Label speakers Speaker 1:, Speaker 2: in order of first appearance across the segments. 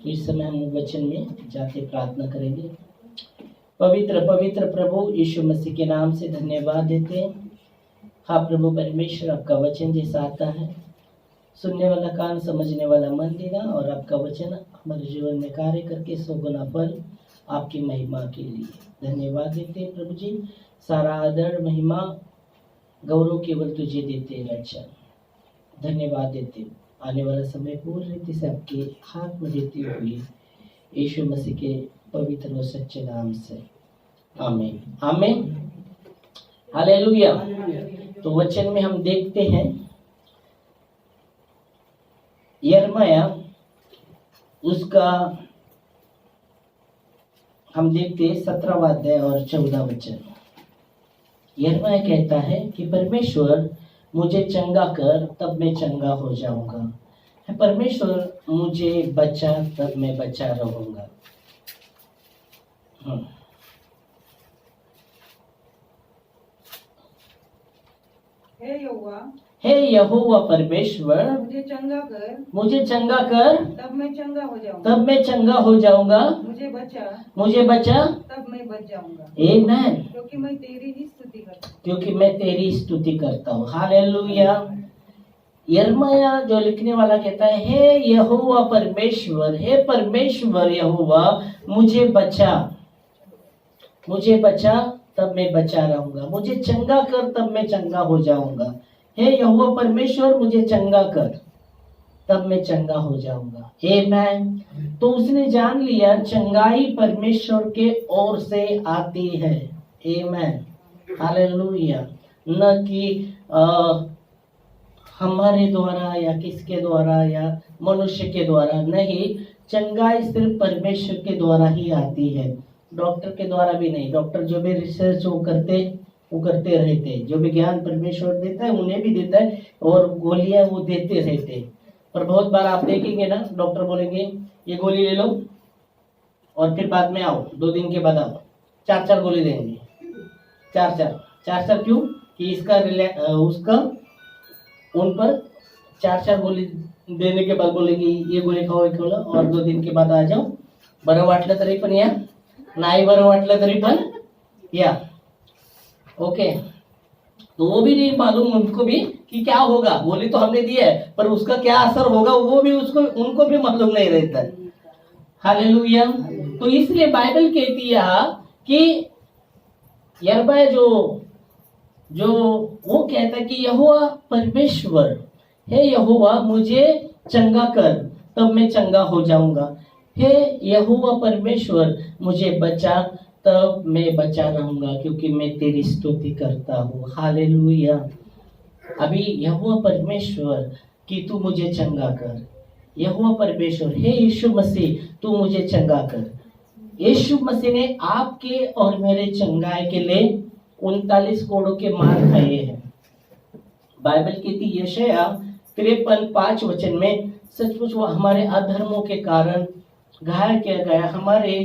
Speaker 1: तो इस समय हम वचन में जाते प्रार्थना करेंगे। पवित्र पवित्र प्रभु यीशु मसीह के नाम से धन्यवाद देते हैं। हाँ प्रभु परमेश्वर, आपका वचन जैसा आता है, सुनने वाला कान समझने वाला मन देना, और आपका वचन हमारे जीवन में कार्य करके 100 गुना फल आपकी महिमा के लिए धन्यवाद देते हैं। प्रभु जी, सारा आदर महिमा गौरव केवल तुझे देते हैं रक्षा, धन्यवाद देते। आने वाला समय पूर्ण रीति से आपके हाथ में देते हुए यीशु मसीह के पवित्र और सच्चे नाम से आमीन आमीन हालेलुया। तो वचन में हम देखते हैं यिर्मयाह, उसका हम देखते हैं 17वां अध्याय और 14 वचन। यिर्मयाह कहता है कि परमेश्वर मुझे चंगा कर तब मैं चंगा हो जाऊंगा, परमेश्वर मुझे बचा तब मैं बचा रहूंगा। हे यहोवा परमेश्वर
Speaker 2: मुझे चंगा
Speaker 1: कर
Speaker 2: तब मैं चंगा हो जाऊंगा,
Speaker 1: मुझे बचा
Speaker 2: तब मैं बच जाऊंगा।
Speaker 1: आमीन।
Speaker 2: क्योंकि मैं तेरी ही स्तुति करता हूँ।
Speaker 1: हालेलुया। यिर्मयाह जो लिखने वाला कहता है, हे यहोवा परमेश्वर, हे परमेश्वर यहोवा मुझे बचा तब मैं बचा रहूंगा, मुझे चंगा कर तब मैं चंगा हो जाऊंगा। हे यहोवा परमेश्वर मुझे चंगा कर तब मैं चंगा हो जाऊंगा। आमीन। तो उसने जान लिया चंगाई परमेश्वर के ओर से आती है। आमीन हालेलुया। न कि हमारे द्वारा या किसके द्वारा या मनुष्य के द्वारा नहीं, चंगाई सिर्फ परमेश्वर के द्वारा ही आती है, डॉक्टर के द्वारा भी नहीं। डॉक्टर जो भी रिसर्च वो करते रहते हैं, जो भी ज्ञान परमेश्वर देता है उन्हें भी देता है, और गोलियां वो देते रहते हैं। पर बहुत बार आप देखेंगे ना, डॉक्टर बोलेंगे ये गोली ले लो और फिर बाद में आओ, 2 दिन के बाद आओ, 4 गोली देंगे। चार क्यों? कि उसका उन पर 4 गोली देने के बाद बोलेंगे ये गोली खाओ और 2 दिन के बाद आ जाओ, बरं वाटलं तरी पण या, नाही बरं वाटलं तरी पण या। ओके, तो वो भी नहीं मालूम उनको भी कि क्या होगा। गोली तो हमने दी है पर उसका क्या असर होगा वो भी उनको भी मालूम नहीं रहता। हालेलुया। तो इसलिए बाइबल कहती है कि यिर्मयाह जो वो कहता है कि यहोवा परमेश्वर, हे यहोवा मुझे चंगा कर तब मैं चंगा हो जाऊंगा, हे यहोवा परमेश्वर मुझे बचा तब मैं बचा रहूंगा, क्योंकि मैं तेरी स्तुति करता हूँ। हालेलुया। अभी यहोवा परमेश्वर कि तू मुझे चंगा कर, यहोवा परमेश्वर हे यीशु मसीह तू मुझे चंगा कर। यीशु मसीह ने आपके और मेरे चंगाई के लिए 39 कोड़ों के मार खाए हैं। बाइबल कहती यशायाह 53:5 वचन में, सचमुच वो हमारे अधर्मों के कारण घायल किया गया, हमारे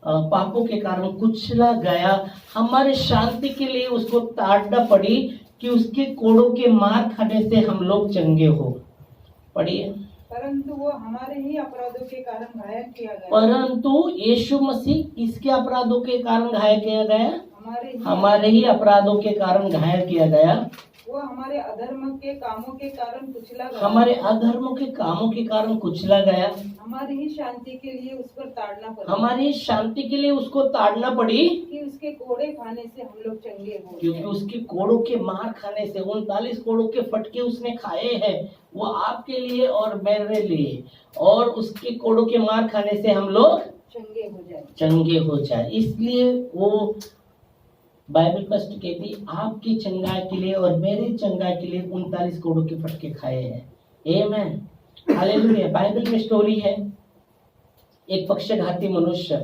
Speaker 1: पापों के कारण कुचला गया, हमारे शांति के लिए उसको ताड़ना पड़ी कि उसके कोड़ों के मार खाने से हम लोग चंगे हो। पढ़िए।
Speaker 2: परंतु वो हमारे ही अपराधों के कारण घायल किया गया।
Speaker 1: परंतु यीशु मसीह किसके अपराधों के कारण घायल किया गया? हमारे ही अपराधों के कारण घायल किया गया।
Speaker 2: वो हमारे अधर्म के कामों के कारण कुचला गया।
Speaker 1: हमारे अधर्मों के कामों के कारण कुचला गया।
Speaker 2: हमारी ही शांति के लिए उस पर ताड़ना पड़ी।
Speaker 1: हमारी शांति के लिए उसको ताड़ना पड़ी
Speaker 2: कि उसके कोड़े खाने से हम लोग चंगे हो।
Speaker 1: क्योंकि उसके कोड़ों के मार खाने से 39 कोड़ों के फटके उसने खाए हैं, वो आपके लिए और मेरे लिए, और उसके कोड़ों के मार खाने से हम लोग चंगे हो जाए। इसलिए वो बाइबल स्पष्ट कहती आपकी चंगाई के लिए और मेरे चंगाई के लिए 39 कोड़ों के फटके खाए हैं। आमीन हालेलुया। बाइबल में स्टोरी है, एक पक्षघाती मनुष्य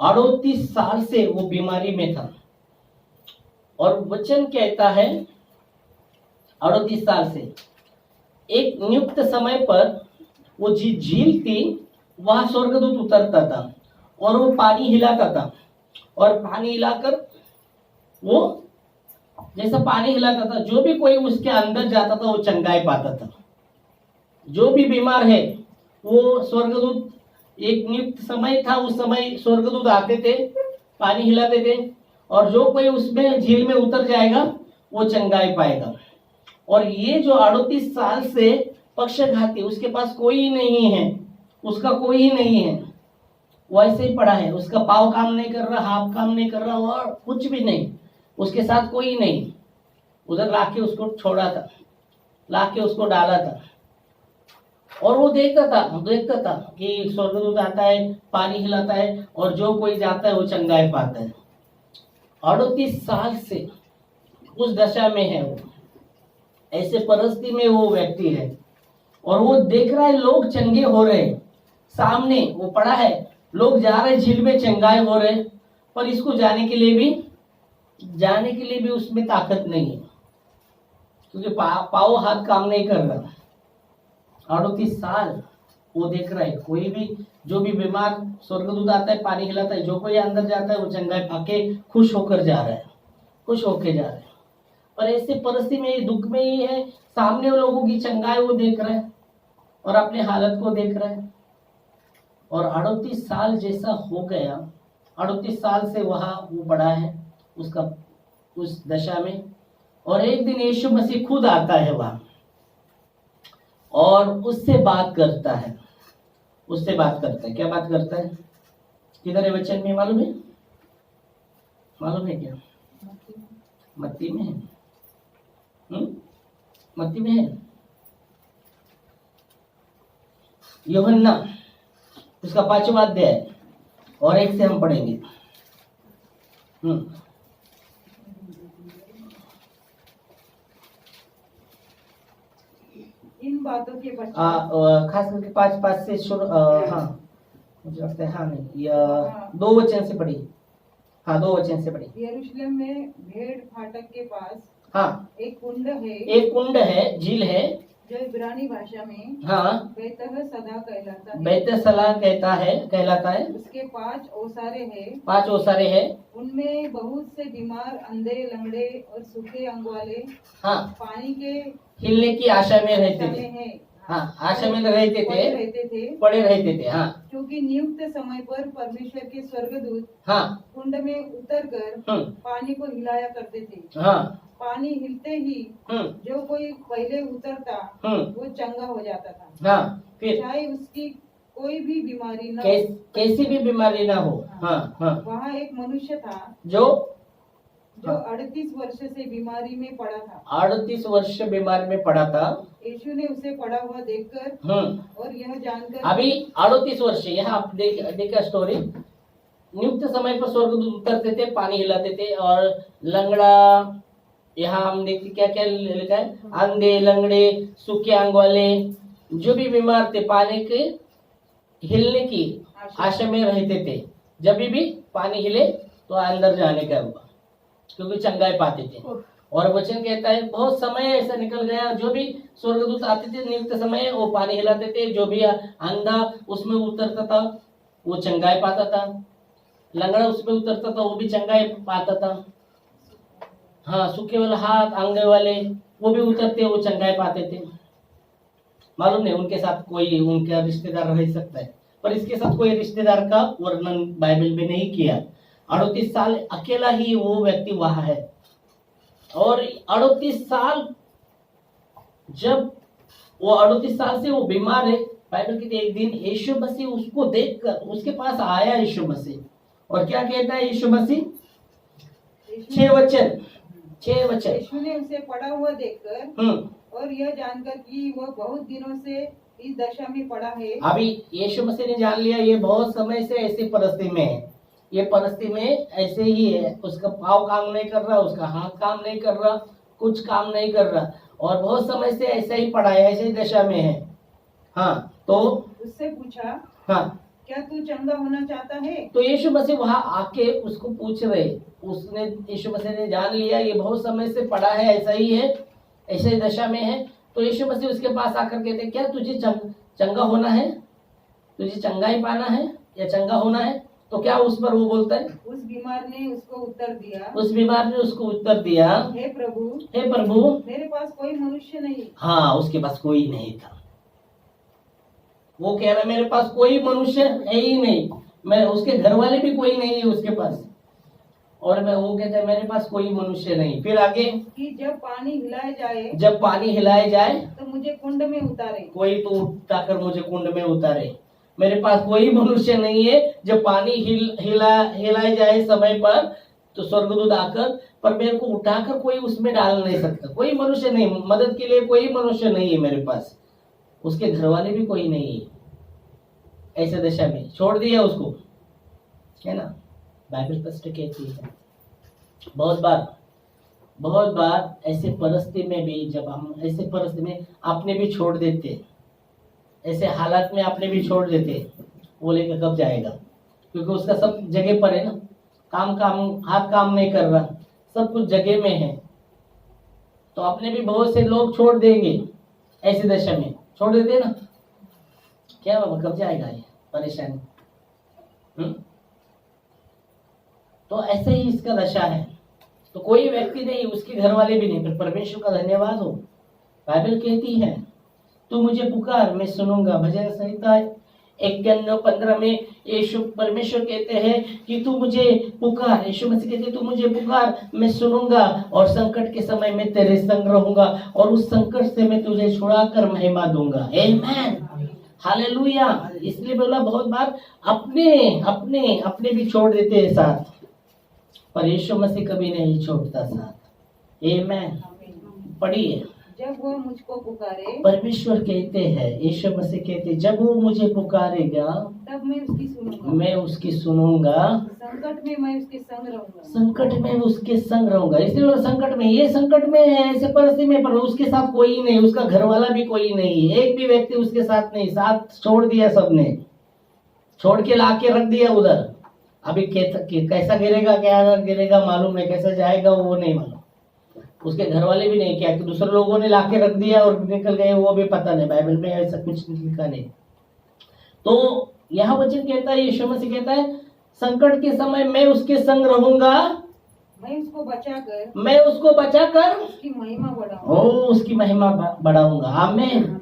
Speaker 1: 38 साल से वो बीमारी में था, और वचन कहता है 38 साल से एक नियुक्त समय पर वो झील थी, वहां स्वर्गदूत उतरता था और वो पानी हिलाता था, और पानी हिलाकर वो जैसा पानी हिलाता था, जो भी कोई उसके अंदर जाता था वो चंगाई पाता था। जो भी बीमार है वो स्वर्गदूत, एक नियुक्त समय था, उस समय स्वर्गदूत आते थे, पानी हिलाते थे, और जो कोई उसमें झील में उतर जाएगा वो चंगाई पाएगा। और ये जो 38 साल से पक्षघाती, उसके पास कोई नहीं है, उसका कोई ही नहीं है, वैसे ही पड़ा है, उसका पाँव काम नहीं कर रहा, हाथ काम नहीं कर रहा, और कुछ भी नहीं, उसके साथ कोई नहीं, उधर लाके उसको छोड़ा था, लाके उसको डाला था, और वो देखता था कि स्वर्गदूत आता है, पानी हिलाता है, और जो कोई जाता है वो चंगाई पाता है। 38 साल से उस दशा में है वो, ऐसे परिस्थिति में वो व्यक्ति है, और वो देख रहा है लोग चंगे हो रहे हैं, सामने वो पड़ा है, लोग जा रहे झील में, चंगाई हो रहे, पर इसको जाने के लिए भी उसमें ताकत नहीं है, क्योंकि पाँव हाथ काम नहीं कर रहा। 38 साल वो देख रहा है, कोई भी जो भी बीमार, स्वर्गदूत आता है, पानी हिलाता है, जो कोई अंदर जाता है वो चंगाई पाके खुश होकर जा रहा है, खुश होके जा रहा है। पर ऐसे परिस्थिति में, दुख में ही है, सामने लोगों की चंगाई वो देख रहा है और अपने हालत को देख रहा है, और 38 साल जैसा हो गया, 38 साल से वहां वो पड़ा है उसका उस दशा में। और एक दिन यीशु मसीह खुद आता है वहां और उससे बात करता है, क्या बात करता है, किधर है वचन में, मालूम है क्या? मत्ती में है, मत्ती में है, यूहन्ना उसका 5वां अध्याय और 1 से हम पढ़ेंगे।
Speaker 2: इन बातों के पश्चात
Speaker 1: खास करके 5 से शुरू, हाँ मुझे लगता है, हाँ नहीं, या 2 वचन से पढ़ी, हाँ 2 वचन से पढ़ी।
Speaker 2: यरूशलेम में भेड़ फाटक के पास
Speaker 1: हाँ
Speaker 2: एक कुंड है, झील है, जो इब्रानी भाषा में
Speaker 1: हाँ
Speaker 2: बेतहसदा कहलाता है,
Speaker 1: बेतसला कहलाता है।
Speaker 2: उसके
Speaker 1: 5 ओसारे हैं,
Speaker 2: उनमें बहुत से बीमार, अंधे, लंगड़े और सूखे अंग वाले,
Speaker 1: हाँ
Speaker 2: पानी के
Speaker 1: हिलने की आशा में रहते थे,
Speaker 2: हैं,
Speaker 1: हाँ आशा में पड़े रहते थे, हाँ,
Speaker 2: क्योंकि नियुक्त समय पर परमेश्वर के स्वर्गदूत
Speaker 1: हाँ
Speaker 2: कुंड में उतरकर पानी को हिलाया करते थे।
Speaker 1: हाँ,
Speaker 2: पानी हिलते ही जो कोई पहले उतरता वो चंगा हो जाता था,
Speaker 1: हाँ, फिर
Speaker 2: चाहे उसकी कोई भी बीमारी न
Speaker 1: कैसी भी बीमारी ना हो। हाँ हाँ,
Speaker 2: वहाँ एक मनुष्य था जो 38 वर्ष से बीमारी में पड़ा था।
Speaker 1: 38 वर्ष बीमारी में पड़ा था।
Speaker 2: यीशु ने उसे पड़ा हुआ देखकर और यह जानकर,
Speaker 1: अभी 38 वर्ष, यहाँ आप देखा स्टोरी, नियुक्त समय पर स्वर्गदूत उतरते थे, पानी हिलाते थे, और लंगड़ा, यहाँ हम देखते क्या क्या लिखा है, अंधे, लंगड़े, सूखे अंग वाले, जो भी बीमार थे, पानी के हिलने की आशा में रहते थे, जब भी पानी हिले तो अंदर जाने का हुआ, क्योंकि चंगाई पाते थे। और वचन कहता है बहुत समय ऐसा निकल गया, जो भी स्वर्गदूत आते थे नियुक्त समय, वो पानी हिलाते थे, जो भी अंधा उसमें उतरता था वो चंगाई पाता था, लंगड़ा उसमें उतरता था वो भी चंगाई पाता था, हाँ सूखे वाले हाथ, अंगे वाले वो भी उतरते, वो चंगाई पाते थे। मालूम नहीं उनके साथ कोई उनका रिश्तेदार रह सकता है, पर इसके साथ कोई रिश्तेदार का वर्णन बाइबल में नहीं किया। 38 साल अकेला ही वो व्यक्ति वहां है, और 38 साल, जब वो 38 साल से वो बीमार है, बाइबल कहती है एक दिन यीशु मसीह उसको देखकर उसके पास आया, यीशु मसीह, और क्या कहता है यीशु मसीह, 6 वचन।
Speaker 2: यीशु ने उसे पड़ा हुआ देखकर और यह जानकर कि वह बहुत दिनों से इस दशा में पड़ा है।
Speaker 1: अभी यीशु मसीह ने जान लिया ये बहुत समय से ऐसी परिस्थिति में है, ये परिस्थिति में ऐसे ही है, उसका पाँव काम नहीं कर रहा, उसका हाथ काम नहीं कर रहा, कुछ काम नहीं कर रहा, और बहुत समय से ऐसा ही पड़ा है, ऐसे ही दशा में है। हाँ, तो
Speaker 2: उससे पूछा,
Speaker 1: हाँ
Speaker 2: क्या तू चंगा होना चाहता है?
Speaker 1: तो यीशु मसीह वहां आके उसको पूछ रहे, उसने यीशु मसीह ने जान लिया ये बहुत समय से पड़ा है, ऐसा ही है, ऐसे ही दशा में है। तो यीशु मसीह उसके पास आकर कहते, क्या तुझे चंगा होना है, तुझे चंगाई पाना है या चंगा होना है? तो क्या उस पर वो बोलता है,
Speaker 2: उस बीमार ने उसको उत्तर दिया, हे प्रभु, मेरे पास कोई मनुष्य नहीं।
Speaker 1: हाँ, उसके पास कोई नहीं था, वो कह रहा मेरे पास कोई मनुष्य है ही नहीं, मैं उसके घर वाले भी कोई नहीं है उसके पास, और मैं वो कहता है मेरे पास कोई मनुष्य नहीं। फिर आगे
Speaker 2: कि जब पानी हिलाए जाए
Speaker 1: जब पानी हिलाए जाए
Speaker 2: तो मुझे कुंड में उतारे।
Speaker 1: कोई तो उठाकर मुझे कुंड में उतारे। मेरे पास कोई मनुष्य नहीं है, जब पानी हिलाए जाए समय पर तो स्वर्गदूत आकर, पर मेरे को उठाकर कोई उसमें डाल नहीं सकता, कोई मनुष्य नहीं, मदद के लिए कोई मनुष्य नहीं है मेरे पास, उसके घर वाले भी कोई नहीं है। ऐसे दशा में छोड़ दिया उसको, है ना। बाइबल स्पष्ट कहती है बहुत बार ऐसे परिस्थिति में भी, जब हम ऐसे परिस्थिति में आपने भी छोड़ देते, ऐसे हालात में आपने भी छोड़ देते, वो लेकर कब जाएगा, क्योंकि उसका सब जगह पर है ना, हाथ काम नहीं कर रहा, सब कुछ जगह में है, तो अपने भी बहुत से लोग छोड़ देंगे, ऐसी दशा में छोड़ देते ना, क्या बाबा कब जाएगा ये परेशानी। तो ऐसे ही इसका दशा है। तो कोई व्यक्ति नहीं, उसके घर वाले भी नहीं, पर परमेश्वर का धन्यवाद हो। बाइबल कहती है तू मुझे पुकार मैं सुनूंगा। भजन संहिता 51:15 में यीशु परमेश्वर कहते हैं कि तू मुझे पुकार, यीशु मसीह कहते हैं तू मुझे पुकार मैं सुनूंगा, और संकट के समय में तेरे संग रहूंगा, और उस संकट से मैं तुझे छुड़ाकर महिमा दूंगा। आमीन, हालेलुया। इसलिए बोला बहुत बार अपने भी छोड़ देते हैं साथ, पर यीशु मसीह कभी नहीं छोड़ता साथ। आमीन। पढ़िए,
Speaker 2: जब वो मुझको पुकारे,
Speaker 1: परमेश्वर कहते हैं, यीशु मसीह कहते जब वो मुझे पुकारेगा
Speaker 2: तब मैं उसकी सुनूंगा,
Speaker 1: मैं उसकी सुनूंगा,
Speaker 2: संकट में मैं उसके संग रहूंगा,
Speaker 1: संकट में उसके संग रहूंगा। इसलिए संकट में, ये संकट में है, ऐसे परिस्थिति में, पर उसके साथ कोई नहीं, उसका घर वाला भी कोई नहीं, एक भी व्यक्ति उसके साथ नहीं, साथ छोड़ दिया, सबने छोड़ के ला के रख दिया उधर। अभी कैसा गिरेगा, क्या गिरेगा मालूम है, कैसा जाएगा वो नहीं मालूम, उसके घर वाले भी नहीं, क्या दूसरे लोगों ने लाके रख दिया और निकल गए, वो भी पता नहीं, बाइबल में ऐसा कुछ लिखा नहीं। तो यह वचन कहता है, यीशु मसीह कहता है संकट के समय मैं उसके संग रहूंगा,
Speaker 2: मैं उसको बचाकर उसकी महिमा बढ़ाऊंगा,
Speaker 1: उसकी महिमा बढ़ाऊंगा। आमीन।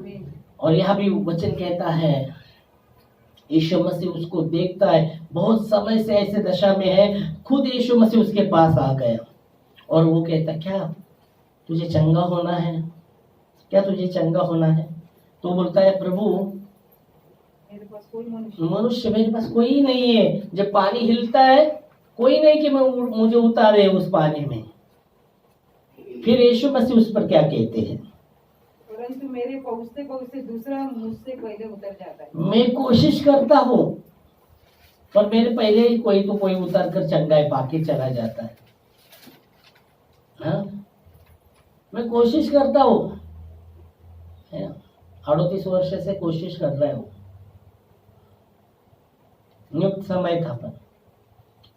Speaker 1: और यह भी वचन कहता है यीशु मसीह उसको देखता है, बहुत समय से ऐसे दशा में है, खुद यीशु मसीह उसके पास आ गया और वो कहता क्या तुझे चंगा होना है, क्या तुझे चंगा होना है? तो बोलता है प्रभु
Speaker 2: मेरे पास कोई
Speaker 1: मनुष्य मेरे पास कोई नहीं है, जब पानी हिलता है कोई नहीं कि मुझे उतारे उस पानी में। फिर यीशु मसीह उस पर क्या कहते हैं,
Speaker 2: परंतु मेरे पहुंचते दूसरा मुझसे पहले उतर जाता है।
Speaker 1: मैं कोशिश करता हूँ पर मेरे पहले ही कोई उतर कर चंगाई पाके चला जाता है। हाँ? मैं कोशिश करता हूँ, 38 वर्ष से कोशिश कर रहा हूँ। नियुक्त समय था, पर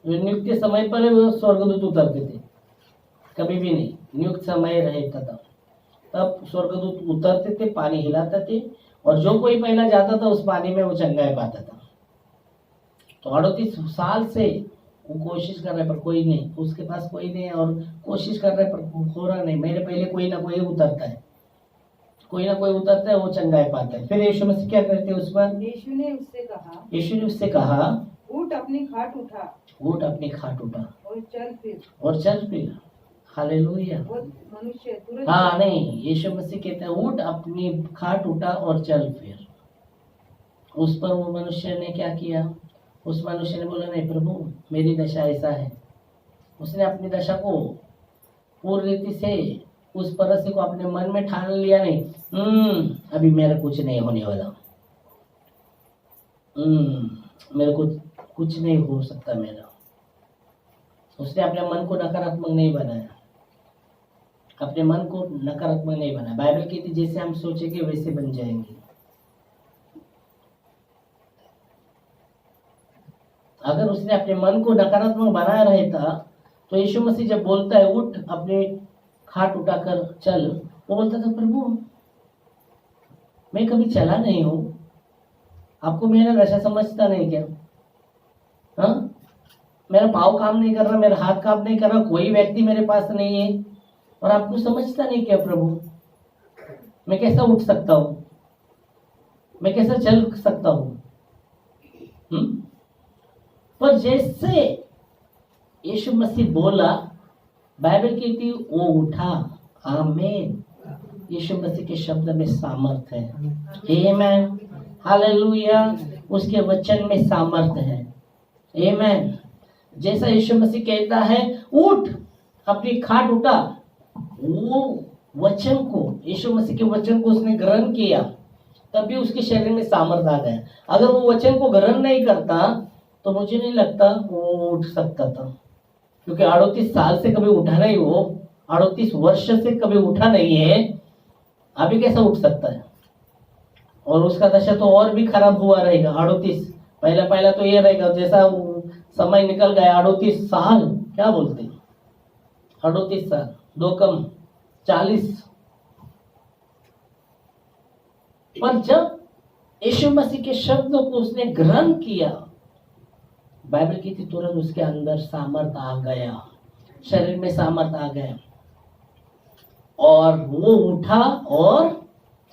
Speaker 1: नियुक्त समय पर स्वर्गदूत उतरते थे, कभी भी नहीं, नियुक्त समय रहता था तब स्वर्गदूत उतरते थे, पानी हिलाते थे, और जो कोई पहला जाता था उस पानी में वो चंगाई पाता था। तो 38 साल से वो कोशिश कर रहे पर कोई नहीं, उसके पास कोई नहीं, और कोशिश कर रहे पर हो रहा नहीं। मेरे पहले कोई ना कोई उतरता है, वो चंगाई पाता है। फिर यीशु मसीह क्या करते हैं उस पर? यीशु ने उससे कहा
Speaker 2: उठ अपनी खाट उठा
Speaker 1: और चल फिर। हालेलुया।
Speaker 2: मनुष्य तुरंत
Speaker 1: हाँ नहीं, यीशु मसीह कहते हैं उठ अपनी खाट उठा और चल फिर। उस पर वो मनुष्य ने क्या किया? उस मनुष्य ने बोला नहीं प्रभु मेरी दशा ऐसा है। उसने अपनी दशा को पूर्ण रीति से, उस परिस्थिति को अपने मन में ठान लिया नहीं, अभी मेरा कुछ नहीं होने वाला, मेरे को कुछ नहीं हो सकता मेरा। उसने अपने मन को नकारात्मक नहीं बनाया, बाइबल कहती जैसे हम सोचेंगे वैसे बन जाएंगे। अगर उसने अपने मन को नकारात्मक बनाया रहता तो यीशु मसीह जब बोलता है उठ अपने खाट उठाकर चल, वो बोलता था प्रभु मैं कभी चला नहीं हूं, आपको मेरा दशा समझता नहीं क्या? हाँ, मेरा पाँव काम नहीं कर रहा, मेरा हाथ काम नहीं कर रहा, कोई व्यक्ति मेरे पास नहीं है, और आपको समझता नहीं क्या प्रभु? मैं कैसा उठ सकता हूँ? मैं कैसे चल सकता हूँ? पर जैसे यीशु मसीह बोला, बाइबल कहती है वो उठा। आमीन। यीशु मसीह के शब्द में सामर्थ है। आमीन, हालेलुया। उसके वचन में सामर्थ है। आमीन। जैसा यीशु मसीह कहता है उठ, अपनी खाट उठा, वो वचन को, यीशु मसीह के वचन को उसने ग्रहण किया, तभी उसके शरीर में सामर्थ आ गया। अगर वो वचन को ग्रहण नहीं करता तो मुझे नहीं लगता वो उठ सकता था, क्योंकि 38 साल से कभी उठा नहीं, वो 38 वर्ष से कभी उठा नहीं है, अभी कैसा उठ सकता है? और उसका दशा तो और भी खराब हुआ रहेगा। 38 पहला तो ये रहेगा, जैसा समय निकल गया 38 साल, क्या बोलते 38 साल 2 कम 40। पर जब यीशु मसीह के शब्दों को उसने ग्रहण किया, बाइबल की थी तुरंत उसके अंदर सामर्थ आ गया, शरीर में सामर्थ आ गया, और वो उठा और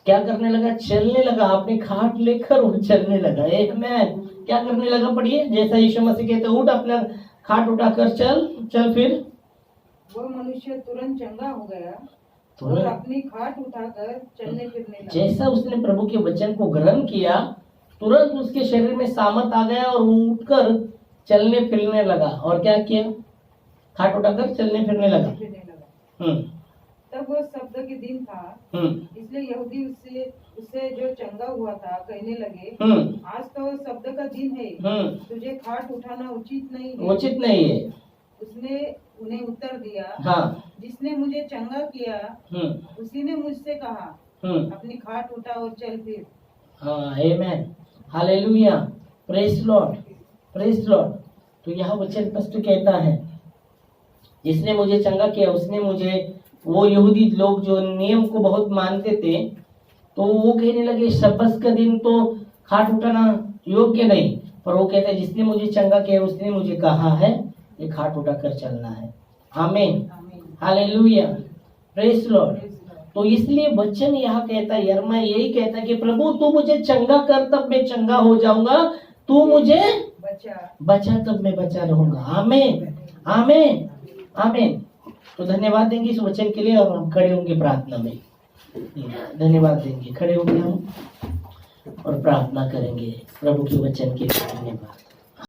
Speaker 1: क्या करने लगा? चलने लगा। अपनी खाट लेकर वो चलने लगा। आमीन। क्या करने लगा? पढ़िए। जैसा यीशु मसीह कहते उठ, अपना खाट उठाकर चल। फिर
Speaker 2: वो मनुष्य तुरंत चंगा हो गया और
Speaker 1: तुरंत
Speaker 2: अपनी खाट उठाकर चलने फिरने लगा।
Speaker 1: जैसा उसने प्रभु के वचन को ग्रहण किया, तुरंत उसके शरीर में सामर्थ आ गया और वो उठकर चलने फिरने लगा। और क्या किया? खाट उठाकर चलने फिरने लगा।
Speaker 2: तब वो शब्द के दिन था, इसलिए यहूदी उससे जो चंगा हुआ था कहने लगे, आज तो शब्द का दिन है, तुझे खाट उठाना उचित नहीं है। उसने उन्हें उत्तर दिया,
Speaker 1: हाँ,
Speaker 2: जिसने मुझे चंगा किया उसी ने मुझसे कहा, अपनी खाट उठा और चल फिर।
Speaker 1: हाँ, आमीन, हालेलुया, प्रेज लॉर्ड। तो यह वचन स्पष्ट कहता है, जिसने मुझे चंगा किया उसने मुझे, वो यहूदी लोग जो नियम को बहुत मानते थे, तो वो कहने लगे शब्बत का दिन तो खाट उठाना योग्य नहीं, पर वो कहते हैं जिसने मुझे चंगा किया उसने मुझे कहा है ये खाट उठाकर चलना है। आमीन, हालेलुया, प्रेज लॉर्ड। तो इसलिए वचन यहाँ कहता है, यिर्मयाह यही कहता है कि प्रभु तू मुझे चंगा कर तब मैं चंगा हो जाऊंगा, तू मुझे बचा तब मैं बचा रहूंगा। आमीन, आमीन, आमीन। तो धन्यवाद देंगे इस वचन के लिए, और हम खड़े होंगे प्रार्थना में। धन्यवाद देंगे, खड़े होंगे हम और प्रार्थना करेंगे प्रभु के वचन के लिए। धन्यवाद।